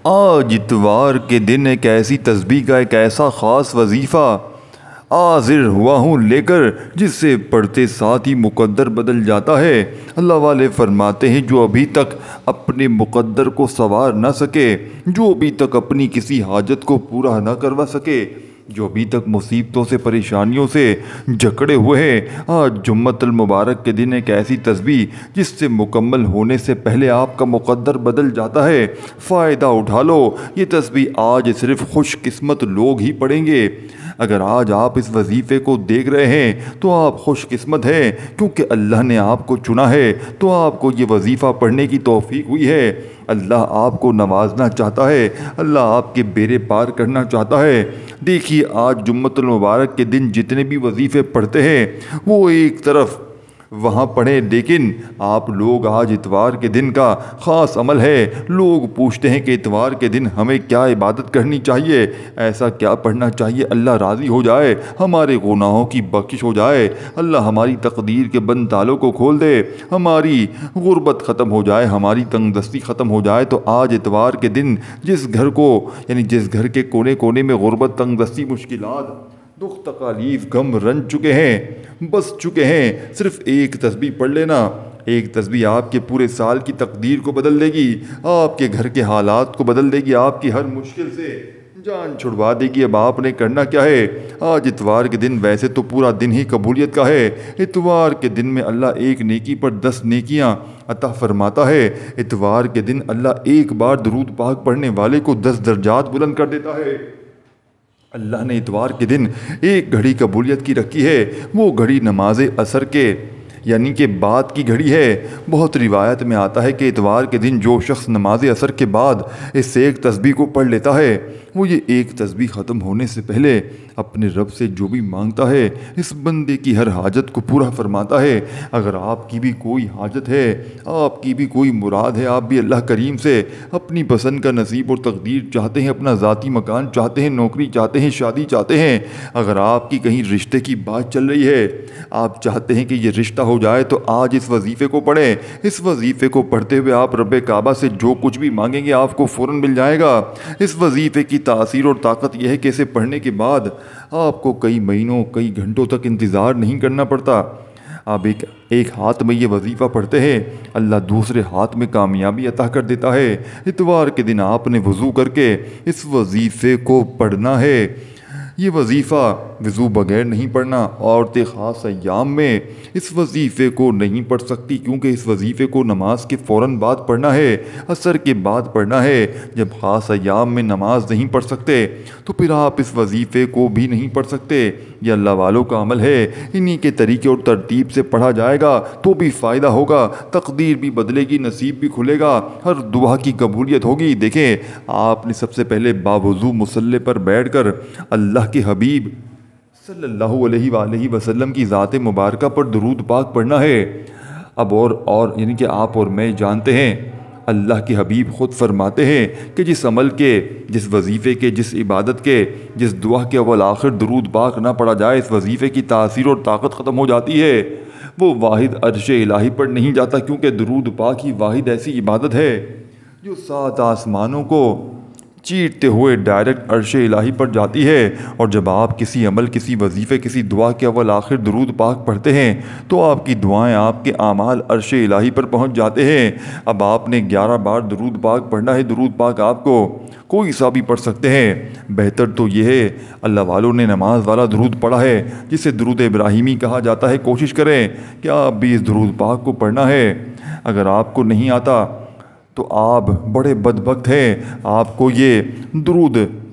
آج اتوار کے دن ایک ایسی تسبیح کا ایک ایسا خاص وظیفہ حاضر ہوا ہوں لے کر، جس سے پڑھتے ساتھ ہی مقدر بدل جاتا ہے۔ اللہ والے فرماتے ہیں جو ابھی تک اپنے مقدر کو سنوار نہ سکے، جو ابھی تک اپنی کسی حاجت کو پورا نہ کروا سکے، جو ابھی تک مصیبتوں سے پریشانیوں سے جکڑے ہوئے ہیں، آج جمعۃ المبارک کے دن ایک ایسی تسبیح جس سے مکمل ہونے سے پہلے آپ کا مقدر بدل جاتا ہے، فائدہ اٹھا لو۔ یہ تسبیح آج صرف خوش قسمت لوگ ہی پڑھیں گے۔ اگر آج آپ اس وظیفے کو دیکھ رہے ہیں تو آپ خوش قسمت ہیں، کیونکہ اللہ نے آپ کو چنا ہے تو آپ کو یہ وظیفہ پڑھنے کی توفیق ہوئی ہے۔ اللہ آپ کو نوازنا چاہتا ہے، اللہ آپ کے بیڑے پار کرنا چاہتا ہے۔ دیکھیے آج جمعۃ المبارک کے دن جتنے بھی وظیفے پڑھتے ہیں وہ ایک طرف وہاں پڑھیں، لیکن آپ لوگ آج اتوار کے دن کا خاص عمل ہے۔ لوگ پوچھتے ہیں کہ اتوار کے دن ہمیں کیا عبادت کرنی چاہیے، ایسا کیا پڑھنا چاہیے اللہ راضی ہو جائے، ہمارے گناہوں کی بخشش ہو جائے، اللہ ہماری تقدیر کے بند تالوں کو کھول دے، ہماری غربت ختم ہو جائے، ہماری تنگ دستی ختم ہو جائے۔ تو آج اتوار کے دن جس گھر کو جس گھر کے کونے کونے میں غربت، تنگ دستی، مشکلات، دکھ، تکالیف، غم، رنج چکے ہیں، بس چکے ہیں، صرف ایک تسبیح پڑھ لینا۔ ایک تسبیح آپ کے پورے سال کی تقدیر کو بدل دے گی، آپ کے گھر کے حالات کو بدل دے گی، آپ کی ہر مشکل سے جان چھڑوا دے گی۔ اب آپ نے کرنا کیا ہے؟ آج اتوار کے دن ویسے تو پورا دن ہی قبولیت کا ہے، اتوار کے دن میں اللہ ایک نیکی پر 10 نیکیاں عطا فرماتا ہے۔ اتوار کے دن اللہ ایک بار درود پاک پڑھنے والے کو 10 درجات بلند کر دیتا ہے۔ اللہ نے اتوار کے دن ایک گھڑی قبولیت کی رکھی ہے، وہ گھڑی نماز عصر کے کہ بعد کی گھڑی ہے۔ بہت روایت میں آتا ہے کہ اتوار کے دن جو شخص نماز عصر کے بعد اس ایک تسبیح کو پڑھ لیتا ہے، وہ یہ ایک تسبیح ختم ہونے سے پہلے اپنے رب سے جو بھی مانگتا ہے، اس بندے کی ہر حاجت کو پورا فرماتا ہے۔ اگر آپ کی بھی کوئی حاجت ہے، آپ کی بھی کوئی مراد ہے، آپ بھی اللہ کریم سے اپنی پسند کا نصیب اور تقدیر چاہتے ہیں، اپنا ذاتی مکان چاہتے ہیں، نوکری چاہتے ہیں، شادی چاہتے ہیں، اگر آپ کی کہیں رشتے کی بات چل رہی ہے، آپ چاہتے ہیں کہ یہ رشتہ ہو جائے، تو آج اس وظیفے کو پڑھیں۔ اس وظیفے کو پڑھتے ہوئے آپ رب کعبہ سے جو کچھ بھی مانگیں گے آپ کو فوراً مل جائے گا۔ اس وظیفے کی تاثیر اور طاقت یہ ہے کہ اسے پڑھنے کے بعد آپ کو کئی مہینوں، کئی گھنٹوں تک انتظار نہیں کرنا پڑتا۔ آپ ایک ہاتھ میں یہ وظیفہ پڑھتے ہیں، اللہ دوسرے ہاتھ میں کامیابی عطا کر دیتا ہے۔ اتوار کے دن آپ نے وضو کر کے اس وظیفے کو پڑھنا ہے۔ یہ وظیفہ وضو بغیر نہیں پڑھنا۔ عورتیں خاص ایام میں اس وظیفے کو نہیں پڑھ سکتی، کیونکہ اس وظیفے کو نماز کے فوراً بعد پڑھنا ہے، عصر کے بعد پڑھنا ہے۔ جب خاص ایام میں نماز نہیں پڑھ سکتے تو پھر آپ اس وظیفے کو بھی نہیں پڑھ سکتے۔ یہ اللہ والوں کا عمل ہے، انہی کے طریقے اور ترتیب سے پڑھا جائے گا تو بھی فائدہ ہوگا، تقدیر بھی بدلے گی، نصیب بھی کھلے گا، ہر دعا کی قبولیت ہوگی۔ دیکھیں آپ نے سب سے پہلے باوضو مصلی پر بیٹھ کر اللہ کے حبیب صلی اللہ علیہ وآلہ وسلم کی ذات مبارکہ پر درود پاک پڑھنا ہے۔ اب اور کہ آپ اور میں جانتے ہیں، اللہ کے حبیب خود فرماتے ہیں کہ جس عمل کے، جس وظیفے کے، جس عبادت کے، جس دعا کے اول آخر درود پاک نہ پڑھا جائے، اس وظیفے کی تاثیر اور طاقت ختم ہو جاتی ہے، وہ واحد عرش الہی پر نہیں جاتا، کیونکہ درود پاک ہی واحد ایسی عبادت ہے جو 7 آسمانوں کو چیرتے ہوئے ڈائریکٹ عرش الہی پر جاتی ہے۔ اور جب آپ کسی عمل، کسی وظیفے، کسی دعا کے اول آخر درود پاک پڑھتے ہیں تو آپ کی دعائیں، آپ کے اعمال عرش الہی پر پہنچ جاتے ہیں۔ اب آپ نے 11 بار درود پاک پڑھنا ہے۔ درود پاک آپ کو کوئی سا بھی پڑھ سکتے ہیں، بہتر تو یہ ہے، اللہ والوں نے نماز والا درود پڑھا ہے جسے درود ابراہیمی کہا جاتا ہے، کوشش کریں کہ آپ بھی اس درود پاک کو پڑھنا ہے۔ اگر آپ کو نہیں آتا تو آپ بڑے بدبخت ہیں، آپ کو یہ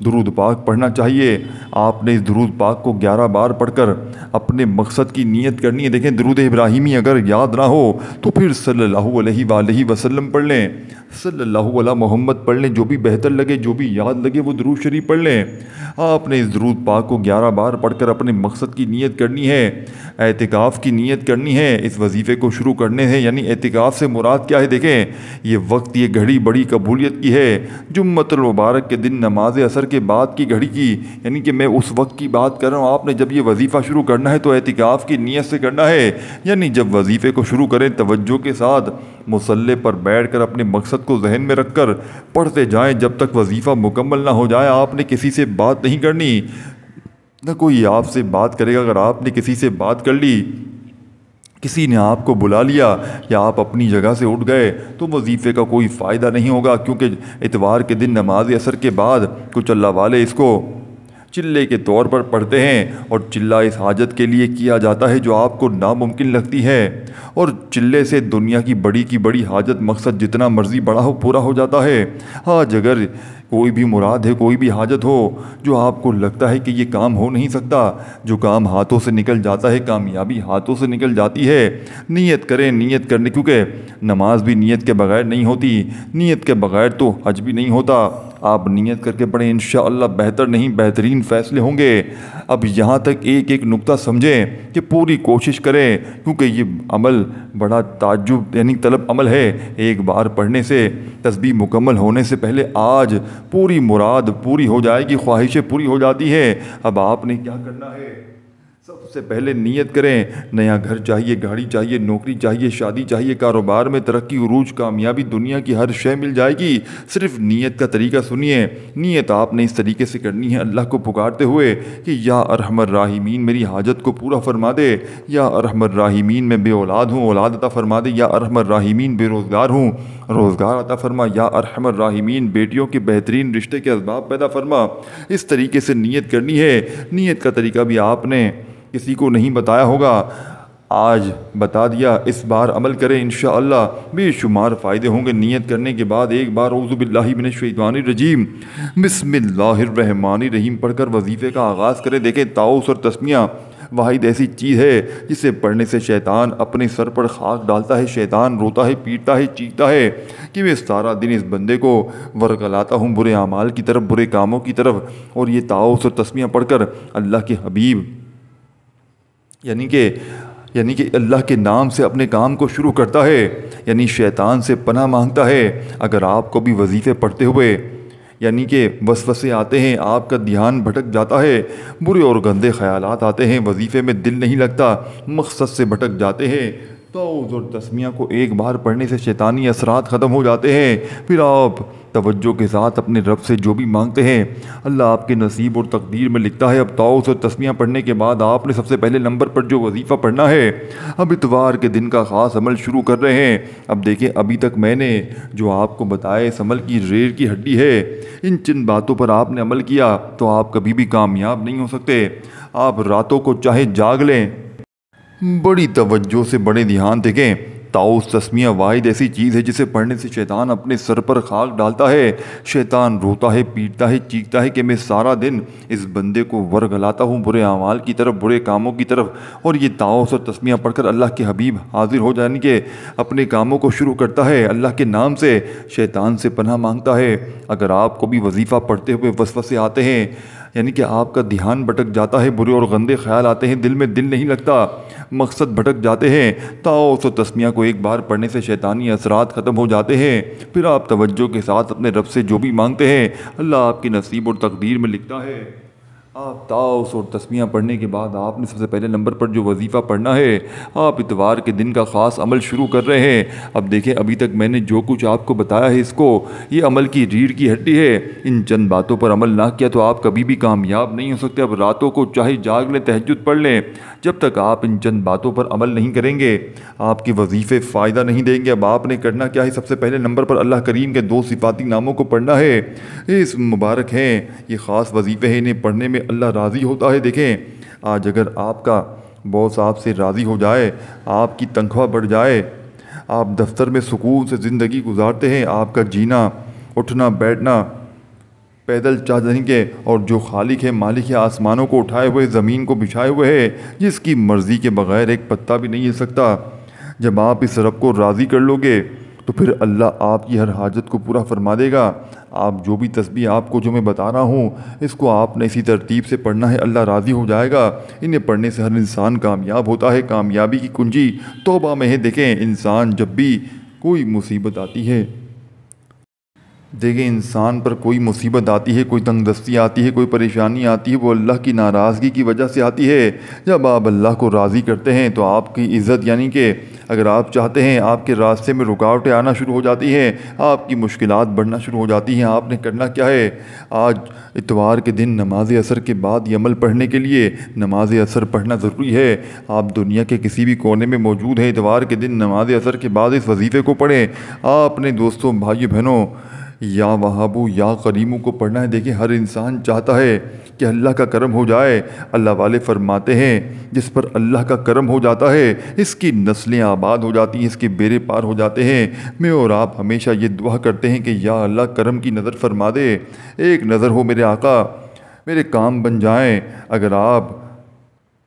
درود پاک پڑھنا چاہیے۔ آپ نے اس درود پاک کو 11 بار پڑھ کر اپنے مقصد کی نیت کرنی ہے۔ دیکھیں درود ابراہیمی اگر یاد نہ ہو تو پھر صلی اللہ علیہ وآلہ وسلم پڑھ لیں، صلی اللہ علیہ محمد پڑھ لیں، جو بھی بہتر لگے، جو بھی یاد لگے وہ درود شریف پڑھ لیں۔ آپ نے اس درود پاک کو 11 بار پڑھ کر اپنے مقصد کی نیت کرنی ہے، اعتکاف کی نیت کرنی ہے۔ اس وظیفے کو شروع کرنے سے اعتکاف سے مراد کیا ہے؟ دیکھیں یہ وقت، یہ گھڑی بڑی قبولیت کی ہے۔ جمعۃ المبارک کے دن نماز عصر کے بعد کی گھڑی کی، کہ میں اس وقت کی بات کر رہا ہوں، آپ نے جب یہ وظیفہ شروع کرنا ہے تو اعتکاف کی نیت سے کرنا ہے، یعنی جب وظیفے کو شروع کریں توجہ کے ساتھ مصلی پر بیٹھ کر اپنے مقصد کو ذہن میں رکھ کر پڑھتے جائیں جب تک وظیفہ مکمل نہ ہو جائے۔ آپ نے کسی سے بات نہیں کرنی، نہ کوئی آپ سے بات کرے گا۔ اگر آپ نے کسی سے بات کر لی، کسی نے آپ کو بلا لیا یا آپ اپنی جگہ سے اٹھ گئے تو وظیفے کا کوئی فائدہ نہیں ہوگا، کیونکہ اتوار کے دن نماز عصر کے بعد کچھ اللہ والے اس کو چلے کے طور پر پڑھتے ہیں، اور چلہ اس حاجت کے لیے کیا جاتا ہے جو آپ کو ناممکن لگتی ہے، اور چلے سے دنیا کی بڑی حاجت مقصد جتنا مرضی بڑا ہو پورا ہو جاتا ہے۔ آج اگر کوئی بھی مراد ہے، کوئی بھی حاجت ہو جو آپ کو لگتا ہے کہ یہ کام ہو نہیں سکتا، جو کام ہاتھوں سے نکل جاتا ہے، کامیابی ہاتھوں سے نکل جاتی ہے، نیت کریں۔ نیت کرنے، کیونکہ نماز بھی نیت کے بغیر نہیں ہوتی، نیت کے بغیر تو حج بھی نہیں ہوتا۔ آپ نیت کر کے پڑھیں، انشاءاللہ بہتر نہیں بہترین فیصلے ہوں گے۔ اب یہاں تک ایک ایک نقطہ سمجھیں کہ پوری کوشش کریں، کیونکہ یہ عمل بڑا تعجب یعنی طلب عمل ہے۔ ایک بار پڑھنے سے، تسبیح مکمل ہونے سے پہلے آج پوری مراد پوری ہو جائے گی، خواہشیں پوری ہو جاتی ہیں۔ اب آپ نے کیا کرنا ہے؟ سب سے پہلے نیت کریں۔ نیا گھر چاہیے، گاڑی چاہیے، نوکری چاہیے، شادی چاہیے، کاروبار میں ترقی، عروج، کامیابی، دنیا کی ہر شے مل جائے گی۔ صرف نیت کا طریقہ سنیے۔ نیت آپ نے اس طریقے سے کرنی ہے، اللہ کو پکارتے ہوئے کہ یا ارحم الراحمین میری حاجت کو پورا فرما دے، یا ارحم الراحمین میں بے اولاد ہوں، اولاد عطا فرما دے، یا ارحم الراحمین بے روزگار ہوں، روزگار عطا فرما، یا ارحم الراحمین بیٹیوں کے بہترین رشتے کے اسباب پیدا فرما۔ اس طریقے سے نیت کرنی ہے۔ نیت کا طریقہ بھی آپ نے کسی کو نہیں بتایا ہوگا، آج بتا دیا۔ اس بار عمل کریں، انشاءاللہ بے شمار فائدے ہوں گے۔ نیت کرنے کے بعد ایک بار اعوذ باللہ من الشیطان الرجیم بسم اللہ الرحمن الرحیم پڑھ کر وظیفے کا آغاز کریں۔ دیکھیں، طاؤس اور تسمیہ واحد ایسی چیز ہے جسے پڑھنے سے شیطان اپنے سر پر خاک ڈالتا ہے، شیطان روتا ہے، پیٹتا ہے، چیختا ہے کہ میں سارا دن اس بندے کو ورگلاتا ہوں برے اعمال کی طرف، برے کاموں کی طرف۔ اور یہ طاؤس اور تسمیہ پڑھ کر اللہ کے حبیب یعنی کہ اللہ کے نام سے اپنے کام کو شروع کرتا ہے، یعنی شیطان سے پناہ مانگتا ہے۔ اگر آپ کو بھی وظیفے پڑھتے ہوئے یعنی کہ وسوسے آتے ہیں، آپ کا دھیان بھٹک جاتا ہے، برے اور گندے خیالات آتے ہیں، وظیفے میں دل نہیں لگتا، مقصد سے بھٹک جاتے ہیں، طاؤس اور تسمیہ کو ایک بار پڑھنے سے شیطانی اثرات ختم ہو جاتے ہیں۔ پھر آپ توجہ کے ساتھ اپنے رب سے جو بھی مانگتے ہیں اللہ آپ کے نصیب اور تقدیر میں لکھتا ہے۔ اب طاؤس اور تسمیہ پڑھنے کے بعد آپ نے سب سے پہلے نمبر پر جو وظیفہ پڑھنا ہے، اب اتوار کے دن کا خاص عمل شروع کر رہے ہیں۔ اب دیکھیں، ابھی تک میں نے جو آپ کو بتایا اس عمل کی ریڑھ کی ہڈی ہے، ان چند باتوں پر آپ نے عمل کیا تو آپ کبھی بھی کامیاب نہیں ہو سکتے۔ آپ راتوں کو چاہے جاگ لیں، بڑی توجہ سے بڑے دھیان دیکھیں۔ طاؤس تسمیہ واحد ایسی چیز ہے جسے پڑھنے سے شیطان اپنے سر پر خاک ڈالتا ہے، شیطان روتا ہے، پیٹتا ہے، چیختا ہے کہ میں سارا دن اس بندے کو ورگلاتا ہوں برے اعمال کی طرف، برے کاموں کی طرف۔ اور یہ طاؤس اور تسمیہ پڑھ کر اللہ کے حبیب حاضر ہو جانے کے اپنے کاموں کو شروع کرتا ہے، اللہ کے نام سے شیطان سے پناہ مانگتا ہے۔ اگر آپ کو بھی وظیفہ پڑھتے ہوئے وسوسے آتے ہیں، یعنی کہ آپ کا دھیان بھٹک جاتا ہے، برے اور گندے خیال آتے ہیں، دل میں دل نہیں لگتا، مقصد بھٹک جاتے ہیں، طاؤس و تسمیہ کو ایک بار پڑھنے سے شیطانی اثرات ختم ہو جاتے ہیں۔ پھر آپ توجہ کے ساتھ اپنے رب سے جو بھی مانگتے ہیں اللہ آپ کی نصیب اور تقدیر میں لکھتا ہے۔ آپ طاؤس اور تسمیہ پڑھنے کے بعد آپ نے سب سے پہلے نمبر پر جو وظیفہ پڑھنا ہے، آپ اتوار کے دن کا خاص عمل شروع کر رہے ہیں۔ اب دیکھیں، ابھی تک میں نے جو کچھ آپ کو بتایا ہے اس کو یہ عمل کی ریڑھ کی ہڈی ہے۔ ان چند باتوں پر عمل نہ کیا تو آپ کبھی بھی کامیاب نہیں ہو سکتے۔ اب راتوں کو چاہے جاگ لیں، تہجد پڑھ لیں، جب تک آپ ان چند باتوں پر عمل نہیں کریں گے آپ کے وظیفے فائدہ نہیں دیں گے۔ اب آپ نے کرنا کیا ہے؟ سب سے پہلے نمبر پر اللہ کریم کے 2 صفاتی ناموں کو پڑھنا ہے۔ اس مبارک ہیں، یہ خاص وظیفے ہیں، انہیں پڑھنے میں اللہ راضی ہوتا ہے۔ دیکھیں، آج اگر آپ کا باس آپ سے راضی ہو جائے، آپ کی تنخواہ بڑھ جائے، آپ دفتر میں سکون سے زندگی گزارتے ہیں، آپ کا جینا اٹھنا بیٹھنا پیدل چلیں گے، اور جو خالق ہے مالک ہے آسمانوں کو اٹھائے ہوئے زمین کو بچھائے ہوئے ہے، جس کی مرضی کے بغیر ایک پتا بھی نہیں ہل سکتا، جب آپ اس رب کو راضی کر لو گے تو پھر اللہ آپ کی ہر حاجت کو پورا فرما دے گا۔ آپ جو بھی تسبیح آپ کو جو میں بتا رہا ہوں اس کو آپ نے اسی ترتیب سے پڑھنا ہے، اللہ راضی ہو جائے گا۔ انہیں پڑھنے سے ہر انسان کامیاب ہوتا ہے۔ کامیابی کی کنجی توبہ میں ہے۔ دیکھیں، انسان جب بھی کوئی مصیبت آتی ہے دیکھیں انسان پر کوئی مصیبت آتی ہے، کوئی تنگ دستی آتی ہے، کوئی پریشانی آتی ہے، وہ اللہ کی ناراضگی کی وجہ سے آتی ہے۔ جب آپ اللہ کو راضی کرتے ہیں تو آپ کی عزت، یعنی کہ اگر آپ چاہتے ہیں آپ کے راستے میں رکاوٹیں آنا شروع ہو جاتی ہیں، آپ کی مشکلات بڑھنا شروع ہو جاتی ہیں۔ آپ نے کرنا کیا ہے؟ آج اتوار کے دن نماز عصر کے بعد یہ عمل پڑھنے کے لیے نماز عصر پڑھنا ضروری ہے۔ آپ دنیا کے کسی بھی کونے میں موجود ہیں، اتوار کے دن نماز عصر کے بعد اس وظیفے کو پڑھیں۔ آپ اپنے دوستوں، بھائیو بہنوں، یا وہابو یا کریمو کو پڑھنا ہے۔ دیکھیں ہر انسان چاہتا ہے کہ اللہ کا کرم ہو جائے۔ اللہ والے فرماتے ہیں جس پر اللہ کا کرم ہو جاتا ہے اس کی نسلیں آباد ہو جاتی ہیں، اس کے بیڑے پار ہو جاتے ہیں۔ میں اور آپ ہمیشہ یہ دعا کرتے ہیں کہ یا اللہ کرم کی نظر فرما دے، ایک نظر ہو میرے آقا، میرے کام بن جائیں۔ اگر آپ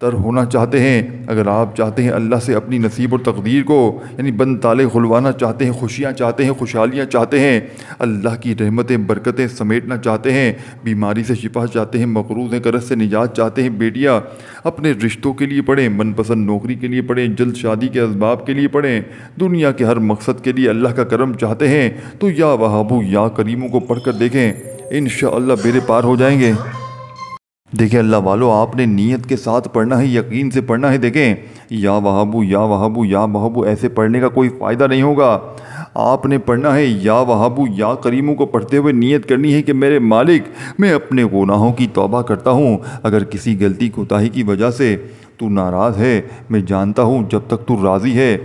تر ہونا چاہتے ہیں، اگر آپ چاہتے ہیں اللہ سے اپنی نصیب اور تقدیر کو یعنی بند تالے کھلوانا چاہتے ہیں، خوشیاں چاہتے ہیں، خوشحالیاں چاہتے ہیں، اللہ کی رحمتیں برکتیں سمیٹنا چاہتے ہیں، بیماری سے شفا چاہتے ہیں، مقروض قرض سے نجات چاہتے ہیں، بیٹیاں اپنے رشتوں کے لیے پڑھیں، من پسند نوکری کے لیے پڑھیں، جلد شادی کے اسباب کے لیے پڑھیں، دنیا کے ہر مقصد کے لیے اللہ کا کرم چاہتے ہیں تو یا وہابو یا کریموں کو پڑھ کر دیکھیں، انشاءاللہ بیڑے پار ہو جائیں گے۔ دیکھیں اللہ والو، آپ نے نیت کے ساتھ پڑھنا ہے، یقین سے پڑھنا ہے۔ دیکھیں یا وہابو یا وہابو یا وہابو ایسے پڑھنے کا کوئی فائدہ نہیں ہوگا۔ آپ نے پڑھنا ہے یا وہابو یا کریموں کو پڑھتے ہوئے نیت کرنی ہے کہ میرے مالک، میں اپنے گناہوں کی توبہ کرتا ہوں، اگر کسی غلطی کوتاہی کی وجہ سے تو ناراض ہے، میں جانتا ہوں جب تک تو راضی ہے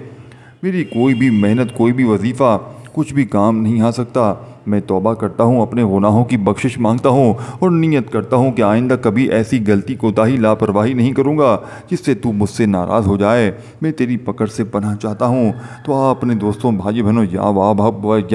میری کوئی بھی محنت، کوئی بھی وظیفہ، کچھ بھی کام نہیں آ سکتا۔ میں توبہ کرتا ہوں، اپنے گناہوں کی بخشش مانگتا ہوں اور نیت کرتا ہوں کہ آئندہ کبھی ایسی غلطی کوتاہی لاپرواہی نہیں کروں گا جس سے تو مجھ سے ناراض ہو جائے۔ میں تیری پکڑ سے پناہ چاہتا ہوں۔ تو آپ اپنے دوستوں، بھائی بہنوں، یا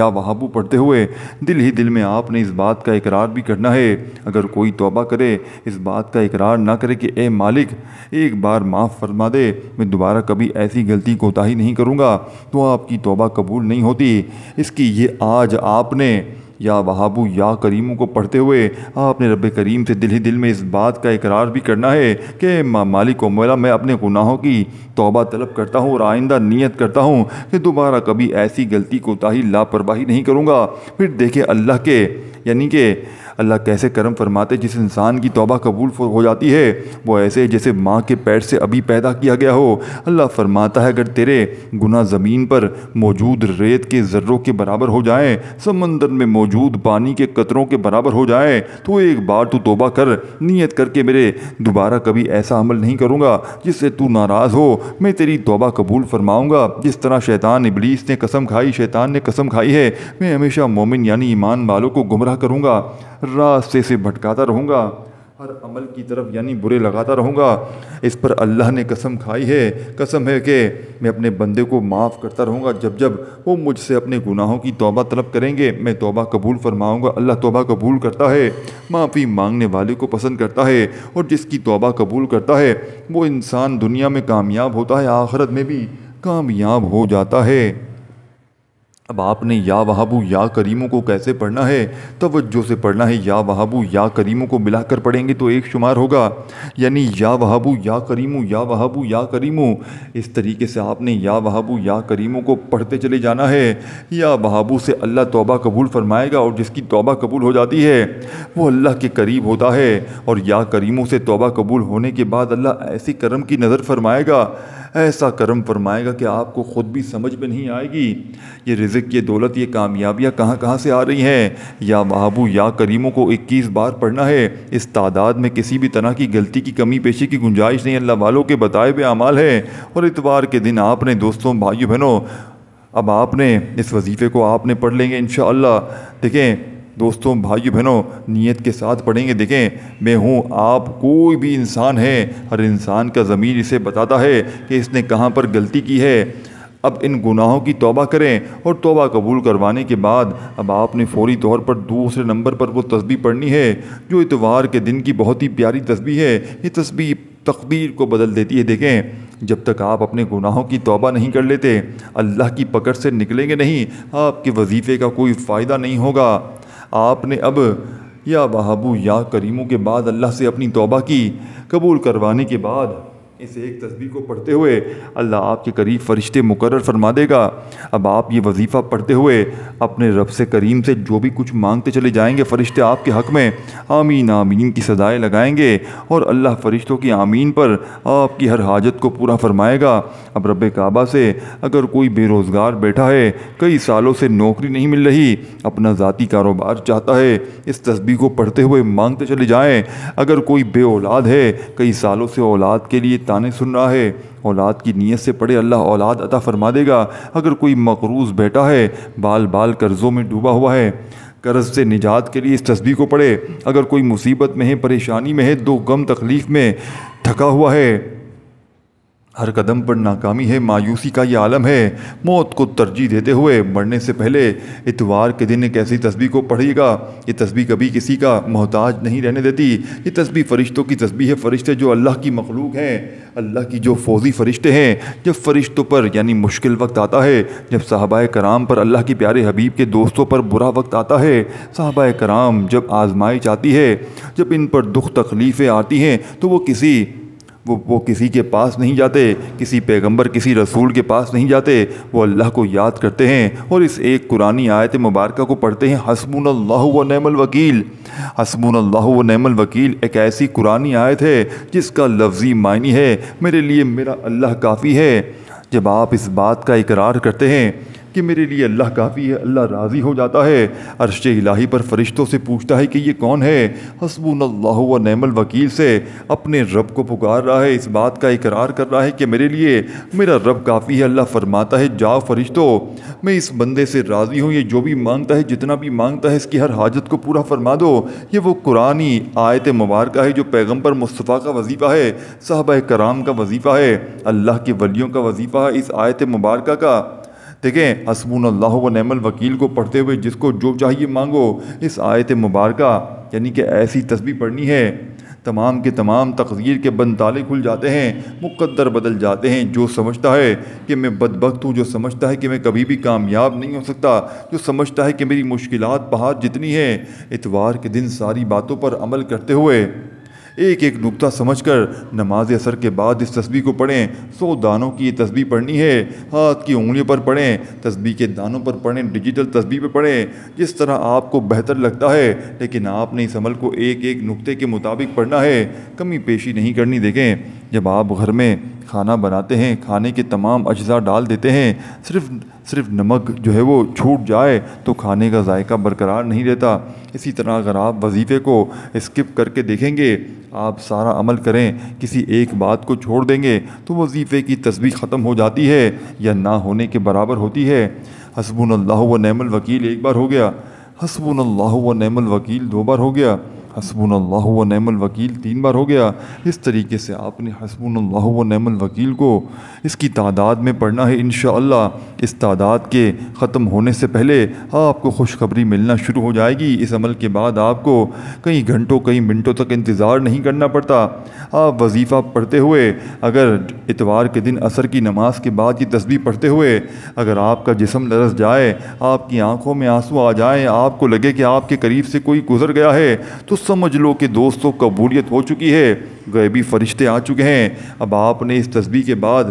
وہابو پڑھتے ہوئے دل ہی دل میں آپ نے اس بات کا اقرار بھی کرنا ہے۔ اگر کوئی توبہ کرے، اس بات کا اقرار نہ کرے کہ اے مالک ایک بار معاف فرما دے، میں دوبارہ کبھی ایسی غلطی کوتاہی نہیں کروں گا، تو آپ کی توبہ قبول نہیں ہوتی۔ اس کی یہ آج آپ نے یا وہابو یا کریموں کو پڑھتے ہوئے آپ نے رب کریم سے دل ہی دل میں اس بات کا اقرار بھی کرنا ہے کہ مالک و مولا، میں اپنے گناہوں کی توبہ طلب کرتا ہوں اور آئندہ نیت کرتا ہوں کہ دوبارہ کبھی ایسی غلطی کوتاہی لاپرواہی نہیں کروں گا۔ پھر دیکھیں اللہ کے یعنی کہ اللہ کیسے کرم فرماتے، جس انسان کی توبہ قبول ہو جاتی ہے وہ ایسے جیسے ماں کے پیٹ سے ابھی پیدا کیا گیا ہو۔ اللہ فرماتا ہے اگر تیرے گناہ زمین پر موجود ریت کے ذروں کے برابر ہو جائیں، سمندر میں موجود پانی کے قطروں کے برابر ہو جائیں، تو ایک بار تو توبہ کر، نیت کر کے میرے دوبارہ کبھی ایسا عمل نہیں کروں گا جس سے تو ناراض ہو، میں تیری توبہ قبول فرماؤں گا۔ جس طرح شیطان ابلیس نے قسم کھائی، شیطان نے قسم کھائی ہے، میں ہمیشہ مومن یعنی ایمان والوں کو گمراہ کروں گا، راستے سے بھٹکاتا رہوں گا، ہر عمل کی طرف یعنی برے لگاتا رہوں گا۔ اس پر اللہ نے قسم کھائی ہے، قسم ہے کہ میں اپنے بندے کو معاف کرتا رہوں گا، جب جب وہ مجھ سے اپنے گناہوں کی توبہ طلب کریں گے میں توبہ قبول فرماؤں گا۔ اللہ توبہ قبول کرتا ہے، معافی مانگنے والے کو پسند کرتا ہے، اور جس کی توبہ قبول کرتا ہے وہ انسان دنیا میں کامیاب ہوتا ہے، آخرت میں بھی کامیاب ہو جاتا ہے۔ اب آپ نے یا وہابو یا کریموں کو کیسے پڑھنا ہے؟ توجہ سے پڑھنا ہے۔ یا وہابو یا کریموں کو ملا کر پڑھیں گے تو ایک شمار ہوگا، یعنی یا وہابو یا کریموں، یا وہابو یا کریموں، اس طریقے سے آپ نے یا وہابو یا کریموں کو پڑھتے چلے جانا ہے۔ یا وہابو سے اللہ توبہ قبول فرمائے گا، اور جس کی توبہ قبول ہو جاتی ہے وہ اللہ کے قریب ہوتا ہے، اور یا کریموں سے توبہ قبول ہونے کے بعد اللہ ایسی کرم کی نظر فرمائے گا، ایسا کرم فرمائے گا کہ آپ کو خود بھی سمجھ میں نہیں آئے گی یہ رزق، یہ دولت، یہ کامیابیاں کہاں کہاں سے آ رہی ہیں۔ یا وہابو یا کریموں کو 21 بار پڑھنا ہے۔ اس تعداد میں کسی بھی طرح کی غلطی کی کمی پیشی کی گنجائش نہیں، اللہ والوں کے بتائے ہوئے اعمال ہے۔ اور اتوار کے دن آپ نے دوستوں، بھائیو بہنوں، اب آپ نے اس وظیفے کو آپ نے پڑھ لیں گے انشاءاللہ۔ دیکھیں دوستوں، بھائیو بہنوں، نیت کے ساتھ پڑھیں گے۔ دیکھیں میں ہوں، آپ کوئی بھی انسان ہے، ہر انسان کا ضمیر اسے بتاتا ہے کہ اس نے کہاں پر غلطی کی ہے۔ اب ان گناہوں کی توبہ کریں، اور توبہ قبول کروانے کے بعد اب آپ نے فوری طور پر دوسرے نمبر پر وہ تسبیح پڑھنی ہے جو اتوار کے دن کی بہت ہی پیاری تسبیح ہے۔ یہ تسبیح تقدیر کو بدل دیتی ہے۔ دیکھیں جب تک آپ اپنے گناہوں کی توبہ نہیں کر لیتے، اللہ کی پکڑ سے نکلیں گے نہیں، آپ کے وظیفے کا کوئی فائدہ نہیں ہوگا۔ آپ نے اب یا وہابو یا کریموں کے بعد اللہ سے اپنی توبہ کی، قبول کروانے کے بعد اس ایک تسبیح کو پڑھتے ہوئے اللہ آپ کے قریب فرشتے مقرر فرما دے گا۔ اب آپ یہ وظیفہ پڑھتے ہوئے اپنے رب سے کریم سے جو بھی کچھ مانگتے چلے جائیں گے، فرشتے آپ کے حق میں آمین آمین کی صدائیں لگائیں گے اور اللہ فرشتوں کی آمین پر آپ کی ہر حاجت کو پورا فرمائے گا۔ اب رب کعبہ سے اگر کوئی بے روزگار بیٹھا ہے، کئی سالوں سے نوکری نہیں مل رہی، اپنا ذاتی کاروبار چاہتا ہے، اس تسبیح کو پڑھتے ہوئے مانگتے چلے جائیں۔ اگر کوئی بے اولاد ہے، کئی سالوں سے اولاد کے لیے تانے سن رہا ہے، اولاد کی نیت سے پڑھے، اللہ اولاد عطا فرما دے گا۔ اگر کوئی مقروض بیٹا ہے، بال بال قرضوں میں ڈوبا ہوا ہے، قرض سے نجات کے لیے اس تسبیح کو پڑھے۔ اگر کوئی مصیبت میں ہے، پریشانی میں ہے، دو غم تکلیف میں تھکا ہوا ہے، ہر قدم پر ناکامی ہے، مایوسی کا یہ عالم ہے، موت کو ترجیح دیتے ہوئے مرنے سے پہلے اتوار کے دن ایک ایسی تسبیح کو پڑھیے گا۔ یہ تسبیح کبھی کسی کا محتاج نہیں رہنے دیتی۔ یہ تسبیح فرشتوں کی تسبیح ہے، فرشتے جو اللہ کی مخلوق ہیں، اللہ کی جو فوزی فرشتے ہیں۔ جب فرشتوں پر یعنی مشکل وقت آتا ہے، جب صحابہ کرام پر، اللہ کے پیارے حبیب کے دوستوں پر برا وقت آتا ہے، صحابہ کرام جب آزمائش آتی ہے، جب ان پر دکھ تکلیفیں آتی ہیں، تو وہ کسی کے پاس نہیں جاتے، کسی پیغمبر کسی رسول کے پاس نہیں جاتے، وہ اللہ کو یاد کرتے ہیں اور اس ایک قرآنی آیت مبارکہ کو پڑھتے ہیں، حسبنا اللہ و نعم الوکیل۔ حسبنا اللہ و نعم الوکیل ایک ایسی قرآنی آیت ہے جس کا لفظی معنی ہے میرے لیے میرا اللہ کافی ہے۔ جب آپ اس بات کا اقرار کرتے ہیں کہ میرے لیے اللہ کافی ہے، اللہ راضی ہو جاتا ہے، عرش الہی پر فرشتوں سے پوچھتا ہے کہ یہ کون ہے؟ حسبنا اللہ و نعم الوکیل سے اپنے رب کو پکار رہا ہے، اس بات کا اقرار کر رہا ہے کہ میرے لیے میرا رب کافی ہے۔ اللہ فرماتا ہے جاؤ فرشتوں، میں اس بندے سے راضی ہوں، یہ جو بھی مانگتا ہے، جتنا بھی مانگتا ہے، اس کی ہر حاجت کو پورا فرما دو۔ یہ وہ قرآنی آیت مبارکہ ہے جو پیغمبر مصطفیٰ کا وظیفہ ہے، صحابہ کرام کا وظیفہ ہے، اللہ کے ولیوں کا وظیفہ ہے اس آیت مبارکہ کا۔ دیکھیں، حسبنا اللہ و نعم الوکیل کو پڑھتے ہوئے جس کو جو چاہیے مانگو، اس آیت مبارکہ یعنی کہ ایسی تسبیح پڑھنی ہے، تمام کے تمام تقدیر کے بند تالے کھل جاتے ہیں، مقدر بدل جاتے ہیں۔ جو سمجھتا ہے کہ میں بدبخت ہوں، جو سمجھتا ہے کہ میں کبھی بھی کامیاب نہیں ہو سکتا، جو سمجھتا ہے کہ میری مشکلات پہاڑ جتنی ہیں، اتوار کے دن ساری باتوں پر عمل کرتے ہوئے ایک ایک نقطہ سمجھ کر نماز عصر کے بعد اس تسبیح کو پڑھیں۔ 100 دانوں کی یہ تسبیح پڑھنی ہے، ہاتھ کی انگلیوں پر پڑھیں، تسبیح کے دانوں پر پڑھیں، ڈیجیٹل تسبیح پہ پڑھیں، جس طرح آپ کو بہتر لگتا ہے، لیکن آپ نے اس عمل کو ایک ایک نقطے کے مطابق پڑھنا ہے، کمی پیشی نہیں کرنی۔ دیکھیں، جب آپ گھر میں کھانا بناتے ہیں، کھانے کے تمام اجزاء ڈال دیتے ہیں، صرف نمک جو ہے وہ چھوٹ جائے تو کھانے کا ذائقہ برقرار نہیں رہتا۔ اسی طرح اگر آپ وظیفے کو اسکپ کر کے دیکھیں گے، آپ سارا عمل کریں، کسی ایک بات کو چھوڑ دیں گے تو وظیفے کی تسبیح ختم ہو جاتی ہے یا نہ ہونے کے برابر ہوتی ہے۔ حسبنا اللہ و نعم الوکیل ایک بار ہو گیا، حسبنا اللہ و نعم الوکیل 2 بار ہو گیا، حسبنا اللہ و نعم الوکیل 3 بار ہو گیا۔ اس طریقے سے آپ نے حسبنا اللہ و نعم الوکیل کو اس کی تعداد میں پڑھنا ہے۔ انشاءاللہ اس تعداد کے ختم ہونے سے پہلے آپ کو خوشخبری ملنا شروع ہو جائے گی۔ اس عمل کے بعد آپ کو کئی گھنٹوں کئی منٹوں تک انتظار نہیں کرنا پڑتا۔ آپ وظیفہ پڑھتے ہوئے، اگر اتوار کے دن عصر کی نماز کے بعد یہ تسبیح پڑھتے ہوئے اگر آپ کا جسم لرز جائے، آپ کی آنکھوں میں آنسو آ جائیں، آپ کو لگے کہ آپ کے قریب سے کوئی گزر گیا ہے، تو سمجھ لو کہ دوستوں قبولیت ہو چکی ہے، غیبی فرشتے آ چکے ہیں۔ اب آپ نے اس تسبیح کے بعد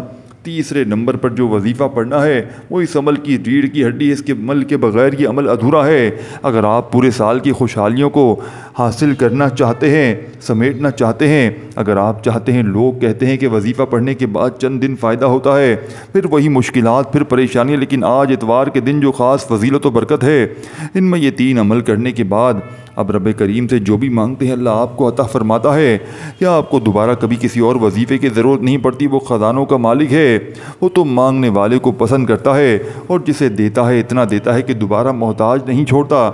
تیسرے نمبر پر جو وظیفہ پڑھنا ہے وہ اس عمل کی ریڑھ کی ہڈی ہے، اس کے عمل کے بغیر یہ عمل ادھورا ہے۔ اگر آپ پورے سال کی خوشحالیوں کو حاصل کرنا چاہتے ہیں، سمیٹنا چاہتے ہیں، اگر آپ چاہتے ہیں، لوگ کہتے ہیں کہ وظیفہ پڑھنے کے بعد چند دن فائدہ ہوتا ہے، پھر وہی مشکلات، پھر پریشانیاں، لیکن آج اتوار کے دن جو خاص فضیلت و برکت ہے، ان میں یہ 3 عمل کرنے کے بعد اب رب کریم سے جو بھی مانگتے ہیں اللہ آپ کو عطا فرماتا ہے۔ یا آپ کو دوبارہ کبھی کسی اور وظیفے کی ضرورت نہیں پڑتی، وہ خزانوں کا مالک ہے، وہ تو مانگنے والے کو پسند کرتا ہے، اور جسے دیتا ہے اتنا دیتا ہے کہ دوبارہ محتاج نہیں چھوڑتا،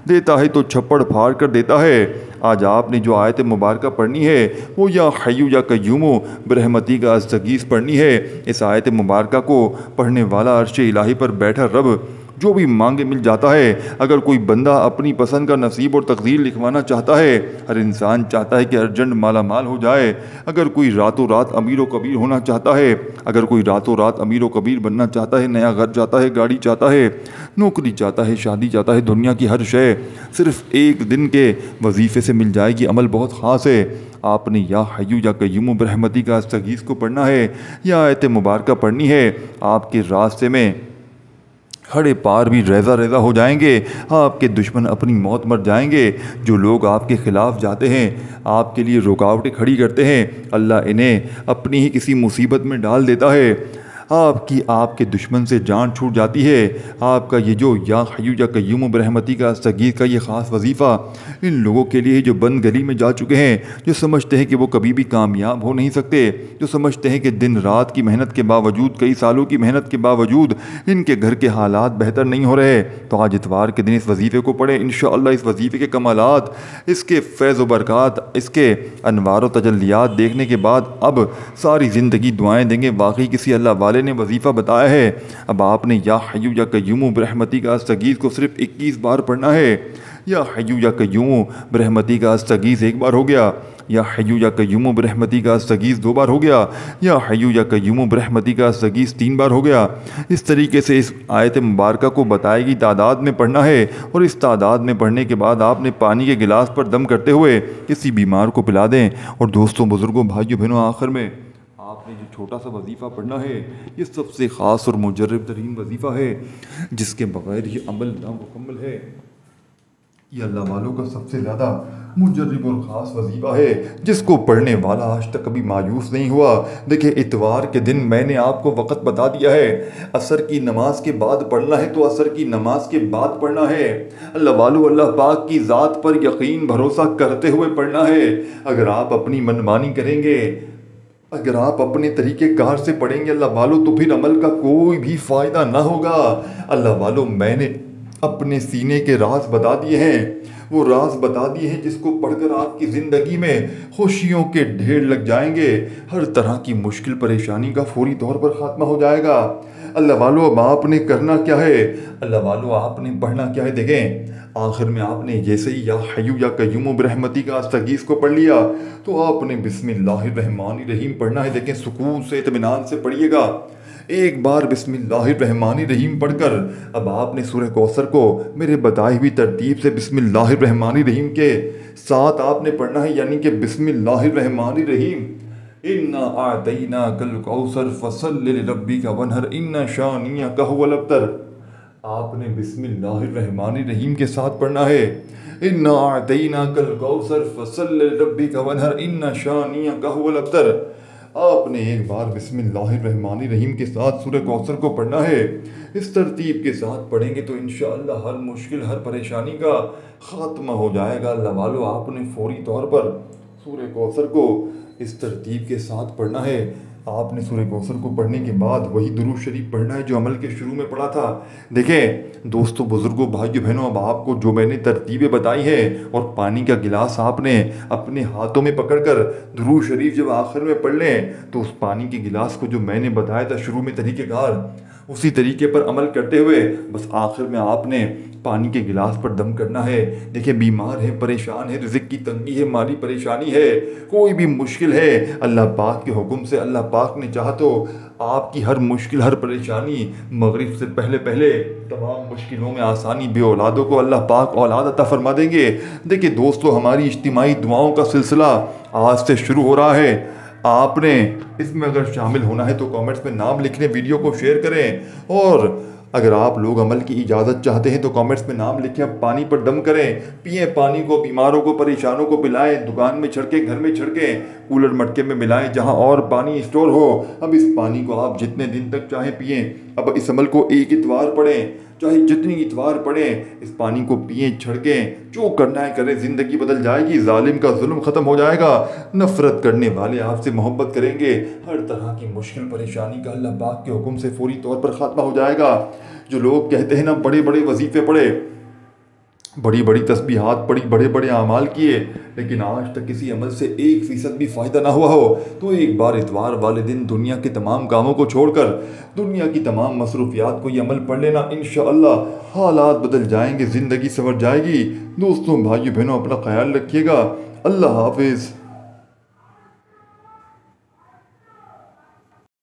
دیتا ہے تو چھپڑ پھاڑ کر دیتا ہے۔ آج آپ نے جو آیت مبارکہ پڑھنی ہے وہ یا حیو یا قیوم برحمتی کا استغیث پڑھنی ہے۔ اس آیت مبارکہ کو پڑھنے والا عرش الہی پر بیٹھا رب جو بھی مانگے مل جاتا ہے۔ اگر کوئی بندہ اپنی پسند کا نصیب اور تقدیر لکھوانا چاہتا ہے، ہر انسان چاہتا ہے کہ ارجنٹ مالا مال ہو جائے۔ اگر کوئی راتوں رات امیر و کبیر ہونا چاہتا ہے، اگر کوئی راتوں رات امیر و کبیر بننا چاہتا ہے، نیا گھر چاہتا ہے، گاڑی چاہتا ہے، نوکری چاہتا ہے، شادی چاہتا ہے، دنیا کی ہر شے صرف ایک دن کے وظیفے سے مل جائے گی۔ عمل بہت خاص ہے۔ آپ نے یا حیو یا قیوم برحمتک استغیث کو پڑھنا ہے، یا آیت مبارکہ پڑھنی ہے۔ آپ کے راستے میں کھڑے پار بھی ریزہ ریزہ ہو جائیں گے، آپ کے دشمن اپنی موت مر جائیں گے۔ جو لوگ آپ کے خلاف جاتے ہیں، آپ کے لیے رکاوٹیں کھڑی کرتے ہیں، اللہ انہیں اپنی ہی کسی مصیبت میں ڈال دیتا ہے۔ آپ کے دشمن سے جان چھوٹ جاتی ہے۔ آپ کا یہ جو یا حیو یا قیوم برحمتک استغیث کا یہ خاص وظیفہ ان لوگوں کے لیے جو بند گلی میں جا چکے ہیں، جو سمجھتے ہیں کہ وہ کبھی بھی کامیاب ہو نہیں سکتے، جو سمجھتے ہیں کہ دن رات کی محنت کے باوجود، کئی سالوں کی محنت کے باوجود ان کے گھر کے حالات بہتر نہیں ہو رہے، تو آج اتوار کے دن اس وظیفے کو پڑھیں۔ انشاءاللہ اس وظیفے کے کمالات، اس کے فیض و برکات، اس کے انوار و تجلیات دیکھنے کے بعد اب ساری زندگی دعائیں دیں گے واقعی کسی اللہ والے نے وظیفہ بتایا ہے۔ اب آپ نے یا حیو یا قیوم برحمتک استغیث کو صرف 21 بار پڑھنا ہے۔ یا حیو یا قیوم برحمتک استغیث ایک بار ہو گیا، یا حیو یا قیوم برحمتک استغیث 2 بار ہو گیا، یا حیو یا قیوم برحمتک استغیث 3 بار ہو گیا۔ اس طریقے سے اس آیت مبارکہ کو بتائی گئی تعداد میں پڑھنا ہے، اور اس تعداد میں پڑھنے کے بعد آپ نے پانی کے گلاس پر دم کرتے ہوئے کسی بیمار کو پلا دیں۔ اور دوستوں، بزرگوں، بھائیوں، بہنوں، آخر میں آپ نے جو چھوٹا سا وظیفہ پڑھنا ہے، یہ سب سے خاص اور مجرب ترین وظیفہ ہے، جس کے بغیر یہ عمل نامکمل ہے۔ یہ اللہ والوں کا سب سے زیادہ مجرب اور خاص وظیفہ ہے، جس کو پڑھنے والا آج تک کبھی مایوس نہیں ہوا۔ دیکھیں، اتوار کے دن میں نے آپ کو وقت بتا دیا ہے، عصر کی نماز کے بعد پڑھنا ہے تو عصر کی نماز کے بعد پڑھنا ہے۔ اللہ والو، اللہ پاک کی ذات پر یقین بھروسہ کرتے ہوئے پڑھنا ہے۔ اگر آپ اپنی منمانی کریں گے، اگر آپ اپنے طریقے کار سے پڑھیں گے اللہ والو، تو پھر عمل کا کوئی بھی فائدہ نہ ہوگا۔ اللہ والو، میں نے اپنے سینے کے راز بتا دیے ہیں، وہ راز بتا دیے ہیں جس کو پڑھ کر آپ کی زندگی میں خوشیوں کے ڈھیر لگ جائیں گے، ہر طرح کی مشکل پریشانی کا فوری طور پر خاتمہ ہو جائے گا۔ اللہ والو، اب آپ نے کرنا کیا ہے؟ اللہ والو، آپ نے پڑھنا کیا ہے؟ دیکھیں، آخر میں آپ نے جیسے ہی یا حیو یا قیوم برحمتک استغیث کو پڑھ لیا تو آپ نے بسم اللہ الرحمن الرحیم پڑھنا ہے۔ دیکھیں، سکون سے، اطمینان سے پڑھیے گا۔ ایک بار بسم اللہ الرحمن الرحیم پڑھ کر اب آپ نے سورہ کوثر کو میرے بتائی ہوئی ترتیب سے بسم اللہ الرحمن الرحیم کے ساتھ آپ نے پڑھنا ہے، یعنی کہ بسم اللہ الرحمن الرحیم اِنَّا أَعْطَيْنَاكَ الْكَوْثَرَ فَصَلِّ لِرَبِّكَ وَانْحَرْ إِنَّ شَانِئَكَ هُوَ الْأَبْتَرُ۔ آپ نے بسم اللہ الرحمن الرحیم کے ساتھ پڑھنا ہے، اِنَّا أَعْطَيْنَاكَ الْكَوْثَرَ فَصَلِّ لِرَبِّكَ وَانْحَرْ إِنَّ شَانِئَكَ هُوَ الْأَبْتَرُ۔ آپ نے ایک بار بسم اللہ الرحمن الرحیم کے ساتھ سورہ کوثر کو پڑھنا ہے۔ اس ترتیب کے ساتھ پڑھیں گے تو انشاءاللہ ہر مشکل، ہر پریشانی کا خاتمہ ہو جائے گا۔ اللہ والو، آپ نے فوری طور پر سورہ کوثر کو اس ترتیب کے ساتھ پڑھنا ہے۔ آپ نے سورہ کوثر کو پڑھنے کے بعد وہی درود شریف پڑھنا ہے جو عمل کے شروع میں پڑھا تھا۔ دیکھیں دوستو، بزرگوں، بھائیو، بہنوں، اب آپ کو جو میں نے ترتیبیں بتائی ہیں اور پانی کا گلاس آپ نے اپنے ہاتھوں میں پکڑ کر درود شریف جب آخر میں پڑھ لیں تو اس پانی کے گلاس کو جو میں نے بتایا تھا شروع میں طریقہ کار، اسی طریقے پر عمل کرتے ہوئے بس آخر میں آپ نے پانی کے گلاس پر دم کرنا ہے۔ دیکھیں، بیمار ہے، پریشان ہے، رزق کی تنگی ہے، مالی پریشانی ہے، کوئی بھی مشکل ہے، اللہ پاک کے حکم سے اللہ پاک نے چاہا تو آپ کی ہر مشکل، ہر پریشانی مغرب سے پہلے پہلے تمام مشکلوں میں آسانی، بے اولادوں کو اللہ پاک اولاد عطا فرما دیں گے۔ دیکھیں دوستو، ہماری اجتماعی دعاؤں کا سلسلہ آج سے شروع ہو رہا ہے۔ آپ نے اس میں اگر شامل ہونا ہے تو کامنٹس میں نام لکھنے، ویڈیو کو شیئر کریں، اور اگر آپ لوگ عمل کی اجازت چاہتے ہیں تو کامنٹس میں نام لکھیں، پانی پر دم کریں، پئیں پانی کو، بیماروں کو، پریشانوں کو پلائیں، دکان میں چھڑکیں، گھر میں چھڑکیں، کولر مٹکے میں ملائیں جہاں اور پانی اسٹور ہو۔ اب اس پانی کو آپ جتنے دن تک چاہیں پئیں۔ اب اس عمل کو ایک اتوار پڑھیں، چاہے جتنی اتوار پڑھیں، اس پانی کو پئیں، چھڑکیں، جو کرنا ہے کریں، زندگی بدل جائے گی، ظالم کا ظلم ختم ہو جائے گا، نفرت کرنے والے آپ سے محبت کریں گے، ہر طرح کی مشکل پریشانی کا اللہ پاک کے حکم سے فوری طور پر خاتمہ ہو جائے گا۔ جو لوگ کہتے ہیں نا بڑے بڑے وظیفے پڑھے، بڑی بڑی تسبیحات پڑھی، بڑے بڑے اعمال کیے، لیکن آج تک کسی عمل سے 1% بھی فائدہ نہ ہوا ہو، تو ایک بار اتوار والے دن دنیا کے تمام کاموں کو چھوڑ کر، دنیا کی تمام مصروفیات کو یہ عمل پڑھ لینا، انشاءاللہ حالات بدل جائیں گے، زندگی سنور جائے گی۔ دوستوں، بھائیو بہنوں، اپنا خیال رکھیے گا۔ اللہ حافظ۔